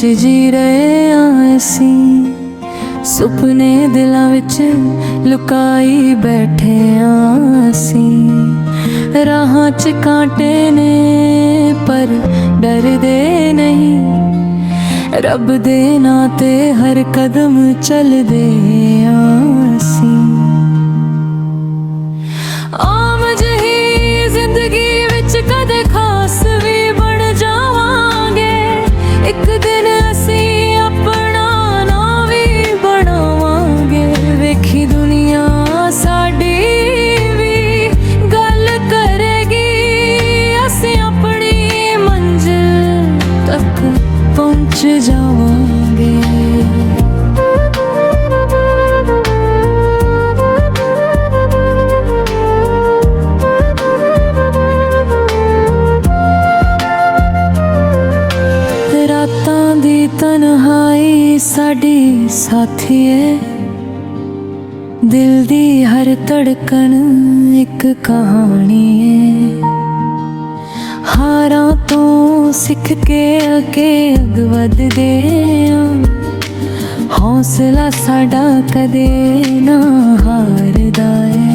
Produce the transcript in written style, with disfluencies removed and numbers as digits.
विच जी रहे आ असीं, सुपने दिलां विच लुकाई बैठे आ असीं। राहां च कांटे ने पर डरदे नहीं, रब दे नां ते हर कदम चलदे आ असीं। आम जही जिंदगी विच कदे खास भी बन जावांगे, एक दिन असीं अपना नां भी बनावांगे। वेखी दुनिया साडी भी गल करेगी, असीं अपनी मंजिल तक पहुंच जावांगे। रातां दी तन्हाई साडी साथी है, दिल दी हर धड़कन एक कहानी है। हारां तो सिख के अगे अग वधदे आ, हौसला साडा कदे ना हारदा है।